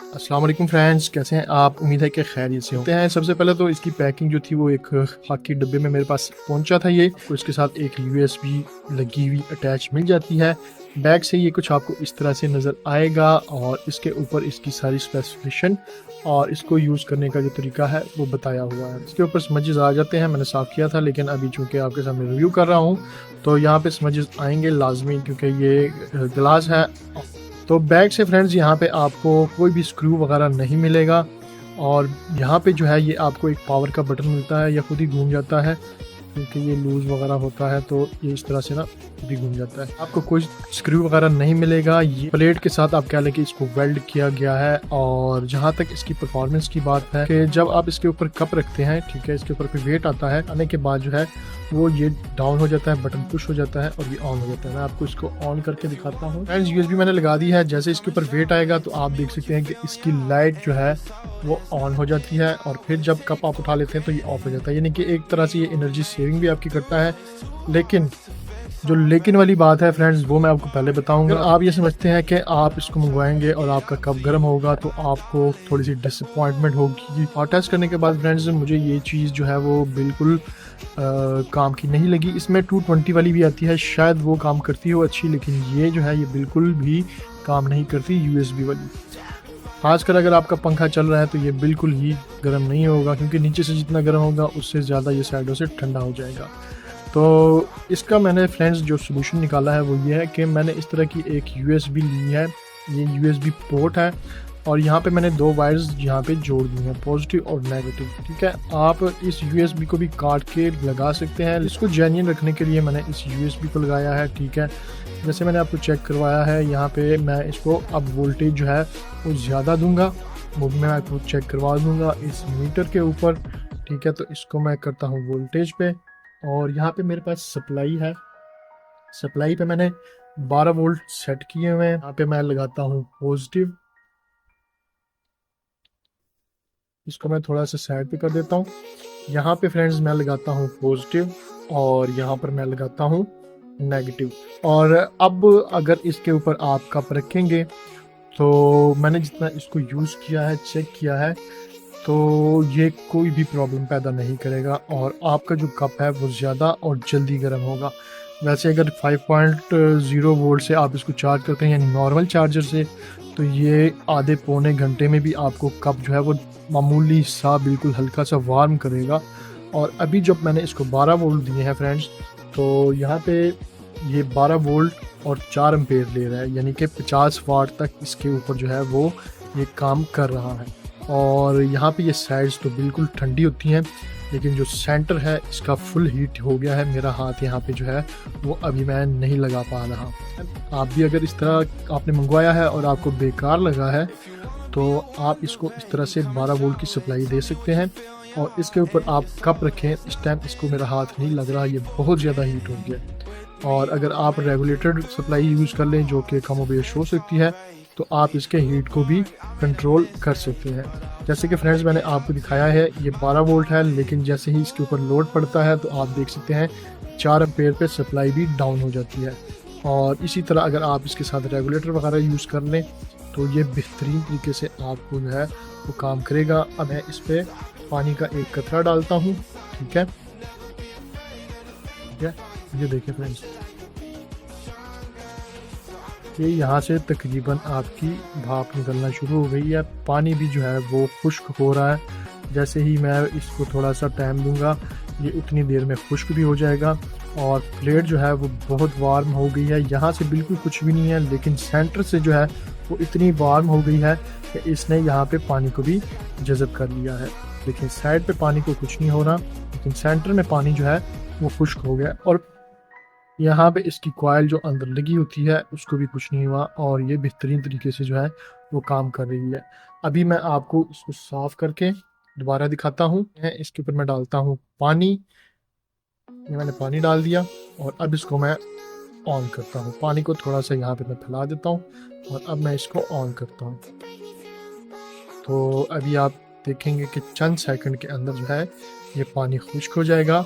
अस्सलाम वालेकुम फ्रेंड्स, कैसे हैं आप? उम्मीद है कि खैरियत से होते हैं। सबसे पहले तो इसकी पैकिंग जो थी वो एक खाकी डब्बे में मेरे पास पहुंचा था ये। तो इसके साथ एक यूएसबी लगी हुई अटैच मिल जाती है। बैग से ये कुछ आपको इस तरह से नज़र आएगा और इसके ऊपर इसकी सारी स्पेसिफिकेशन और इसको यूज़ करने का जो तरीका है वो बताया हुआ है। इसके ऊपर स्मजेस आ जाते हैं, मैंने साफ़ किया था, लेकिन अभी चूँकि आपके सामने रिव्यू कर रहा हूँ तो यहाँ पे स्मजेस आएंगे लाजमी, क्योंकि ये ग्लास है। तो बैग से फ्रेंड्स यहाँ पे आपको कोई भी स्क्रू वगैरह नहीं मिलेगा और यहाँ पे जो है ये आपको एक पावर का बटन मिलता है या खुद ही घूम जाता है, क्योंकि ये लूज़ वगैरह होता है तो ये इस तरह से ना खुद ही घूम जाता है। आपको कोई स्क्रू वगैरह नहीं मिलेगा। ये प्लेट के साथ आप कह लें कि इसको वेल्ड किया गया है। और जहाँ तक इसकी परफॉर्मेंस की बात है कि जब आप इसके ऊपर कप रखते हैं, ठीक है, इसके ऊपर कोई वेट आता है, आने के बाद जो है वो ये डाउन हो जाता है, बटन पुश हो जाता है और ये ऑन हो जाता है। मैं आपको इसको ऑन करके दिखाता हूँ। फ्रेंड्स, यूएसबी मैंने लगा दी है। जैसे इसके ऊपर वेट आएगा तो आप देख सकते हैं कि इसकी लाइट जो है वो ऑन हो जाती है और फिर जब कप आप उठा लेते हैं तो ये ऑफ हो जाता है। यानी कि एक तरह से ये एनर्जी सेविंग भी आपकी करता है। लेकिन जो लेकिन वाली बात है फ्रेंड्स, वो मैं आपको पहले बताऊंगा। आप ये समझते हैं कि आप इसको मंगवाएंगे और आपका कप गर्म होगा तो आपको थोड़ी सी डिसअपॉइंटमेंट होगी। और टेस्ट करने के बाद फ्रेंड्स मुझे ये चीज़ जो है वो बिल्कुल काम की नहीं लगी। इसमें 220 वाली भी आती है, शायद वो काम करती हो अच्छी, लेकिन ये जो है ये बिल्कुल भी काम नहीं करती यूएसबी वाली। खासकर अगर आपका पंखा चल रहा है तो ये बिल्कुल ही गर्म नहीं होगा, क्योंकि नीचे से जितना गर्म होगा उससे ज़्यादा ये साइडों से ठंडा हो जाएगा। तो इसका मैंने फ्रेंड्स जो सोल्यूशन निकाला है वो ये है कि मैंने इस तरह की एक यूएसबी ली है। ये यूएसबी पोर्ट है और यहाँ पे मैंने दो वायर्स यहाँ पे जोड़ दी हैं, पॉजिटिव और नेगेटिव। ठीक है, आप इस यूएसबी को भी काट के लगा सकते हैं। इसको जेन्युइन रखने के लिए मैंने इस यूएसबी को लगाया है। ठीक है, जैसे मैंने आपको चेक करवाया है, यहाँ पे मैं इसको अब वोल्टेज जो है वो ज़्यादा दूंगा, वो भी मैं आपको चेक करवा दूंगा इस मीटर के ऊपर। ठीक है, तो इसको मैं करता हूँ वोल्टेज पे और यहाँ पे मेरे पास सप्लाई है। सप्लाई पे मैंने 12 वोल्ट सेट किए हुए हैं। यहाँ पे मैं लगाता हूँ पॉजिटिव, इसको मैं थोड़ा सा साइड पे कर देता हूँ। यहाँ पे फ्रेंड्स मैं लगाता हूँ पॉजिटिव और यहाँ पर मैं लगाता हूँ नेगेटिव। और अब अगर इसके ऊपर आप कप रखेंगे तो मैंने जितना इसको यूज़ किया है, चेक किया है, तो ये कोई भी प्रॉब्लम पैदा नहीं करेगा और आपका जो कप है वो ज़्यादा और जल्दी गर्म होगा। वैसे अगर 5.0 वोल्ट से आप इसको चार्ज करते हैं यानी नॉर्मल चार्जर से, तो ये आधे पौने घंटे में भी आपको कप जो है वो मामूली सा बिल्कुल हल्का सा वार्म करेगा। और अभी जब मैंने इसको 12 वोल्ट दिए हैं फ्रेंड्स, तो यहाँ पे ये 12 वोल्ट और 4 एम्पेयर ले रहा है, यानी कि 50 वाट तक इसके ऊपर जो है वो ये काम कर रहा है। और यहाँ पे ये साइड्स तो बिल्कुल ठंडी होती हैं, लेकिन जो सेंटर है इसका फुल हीट हो गया है। मेरा हाथ यहाँ पे जो है वो अभी मैं नहीं लगा पा रहा। आप भी अगर इस तरह आपने मंगवाया है और आपको बेकार लगा है तो आप इसको इस तरह से 12 वोल्ट की सप्लाई दे सकते हैं और इसके ऊपर आप कप रखें। इस टाइम इसको मेरा हाथ नहीं लग रहा, ये बहुत ज़्यादा हीट हो गया। और अगर आप रेगुलेटेड सप्लाई यूज़ कर लें जो कि कम बेश हो सकती है, तो आप इसके हीट को भी कंट्रोल कर सकते हैं। जैसे कि फ्रेंड्स मैंने आपको दिखाया है ये 12 वोल्ट है, लेकिन जैसे ही इसके ऊपर लोड पड़ता है तो आप देख सकते हैं 4 एम्पेयर पे सप्लाई भी डाउन हो जाती है। और इसी तरह अगर आप इसके साथ रेगुलेटर वगैरह यूज़ कर लें तो ये बेहतरीन तरीके से आपको जो है वो काम करेगा। अब मैं इस पर पानी का एक कतरा डालता हूँ। ठीक है, ये देखिए फ्रेंड्स, ये यहाँ से तकरीबन आपकी भाप निकलना शुरू हो गई है। पानी भी जो है वो खुश्क हो रहा है। जैसे ही मैं इसको थोड़ा सा टाइम दूंगा ये उतनी देर में खुश्क भी हो जाएगा। और प्लेट जो है वो बहुत वार्म हो गई है। यहाँ से बिल्कुल कुछ भी नहीं है, लेकिन सेंटर से जो है वो इतनी वार्म हो गई है कि इसने यहाँ पे पानी को भी जज़ब कर लिया है। लेकिन साइड पे पानी को कुछ नहीं हो रहा, लेकिन सेंटर में पानी जो है वो खुश्क हो गया। और यहाँ पे इसकी कॉइल जो अंदर लगी होती है उसको भी कुछ नहीं हुआ और ये बेहतरीन तरीके से जो है वो काम कर रही है। अभी मैं आपको इसको साफ़ करके दोबारा दिखाता हूँ। इसके ऊपर मैं डालता हूँ पानी, ये मैंने पानी डाल दिया और अब इसको मैं ऑन करता हूँ। पानी को थोड़ा सा यहाँ पे मैं फैला देता हूँ और अब मैं इसको ऑन करता हूँ। तो अभी आप देखेंगे कि चंद सेकंड के अंदर जो है ये पानी खुश्क हो जाएगा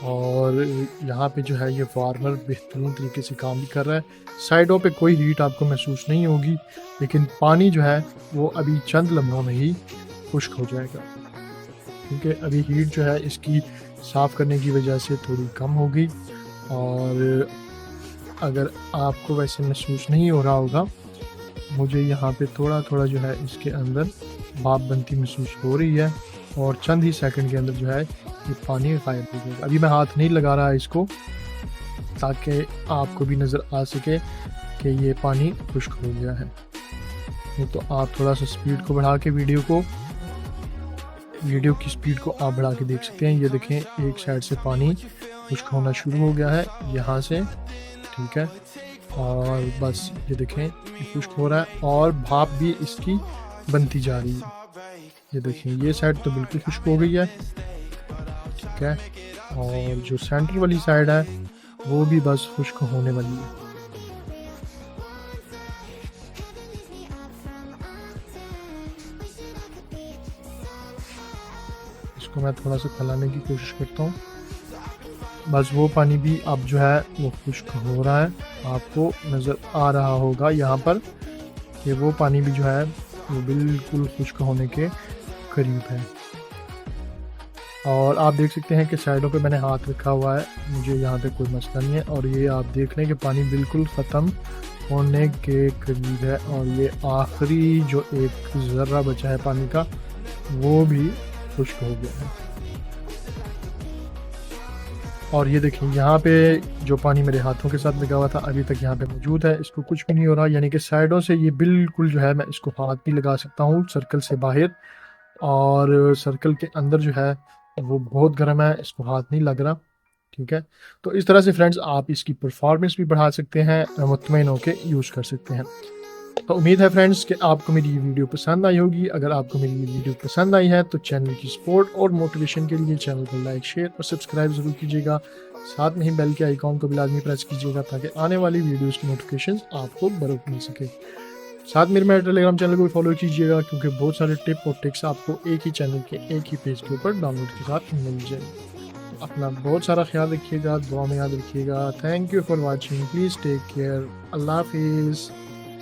और यहाँ पे जो है ये वार्मर बेहतरीन तरीके से काम भी कर रहा है। साइडों पे कोई हीट आपको महसूस नहीं होगी, लेकिन पानी जो है वो अभी चंद लम्हों में ही खुश्क हो जाएगा, क्योंकि अभी हीट जो है इसकी साफ़ करने की वजह से थोड़ी कम होगी। और अगर आपको वैसे महसूस नहीं हो रहा होगा, मुझे यहाँ पे थोड़ा थोड़ा जो है इसके अंदर भाप बनती महसूस हो रही है, और चंद ही सेकंड के अंदर जो है ये पानी गायब हो जाएगा। अभी मैं हाथ नहीं लगा रहा इसको, ताकि आपको भी नज़र आ सके कि ये पानी खुश्क हो गया है। तो आप थोड़ा सा स्पीड को बढ़ा के वीडियो की स्पीड को आप बढ़ा के देख सकते हैं। ये देखें, एक साइड से पानी खुश्क होना शुरू हो गया है यहाँ से, ठीक है। और बस ये देखें, ये खुश्क हो रहा है और भाप भी इसकी बनती जा रही है। ये देखें, ये साइड तो बिल्कुल खुश्क हो गई है, ठीक है। और जो सेंटर वाली साइड है वो भी बस खुश्क होने वाली है। इसको मैं थोड़ा सा फैलाने की कोशिश करता हूँ। बस वो पानी भी अब जो है वो खुश्क हो रहा है, आपको नज़र आ रहा होगा यहाँ पर कि वो पानी भी जो है वो बिल्कुल खुश्क होने के करीब है। और आप देख सकते हैं कि साइडों पे मैंने हाथ रखा हुआ है, मुझे यहाँ पे कोई मसला नहीं है। और ये आप देख लें कि पानी बिल्कुल ख़त्म होने के करीब है, और ये आखिरी जो एक ज़र्रा बचा है पानी का वो भी खुश्क हो गया है। और ये देखिए, यहाँ पे जो पानी मेरे हाथों के साथ लगा हुआ था अभी तक यहाँ पे मौजूद है, इसको कुछ भी नहीं हो रहा। यानी कि साइडों से ये बिल्कुल जो है मैं इसको हाथ भी लगा सकता हूँ सर्कल से बाहर, और सर्कल के अंदर जो है वो बहुत गर्म है, इसको हाथ नहीं लग रहा, ठीक है। तो इस तरह से फ्रेंड्स आप इसकी परफॉर्मेंस भी बढ़ा सकते हैं, मुतमईन होकर यूज़ कर सकते हैं। तो उम्मीद है फ्रेंड्स कि आपको मेरी ये वीडियो पसंद आई होगी। अगर आपको मेरी ये वीडियो पसंद आई है तो चैनल की सपोर्ट और मोटिवेशन के लिए चैनल को लाइक, शेयर और सब्सक्राइब ज़रूर कीजिएगा। साथ में ही बेल के आइकॉन को भी लाजमी प्रेस कीजिएगा, ताकि आने वाली वीडियोज़ की नोटिफिकेशन आपको बरोबर मिल सके। साथ में मेरे टेलीग्राम चैनल को भी फॉलो कीजिएगा, क्योंकि बहुत सारे टिप और टिक्स आपको एक ही चैनल के एक ही पेज के ऊपर डाउनलोड के साथ मिल जाएगी। अपना बहुत सारा ख्याल रखिएगा, दुआ में याद रखिएगा। Thank you for watching, please take care, अल्लाह हाफिज़।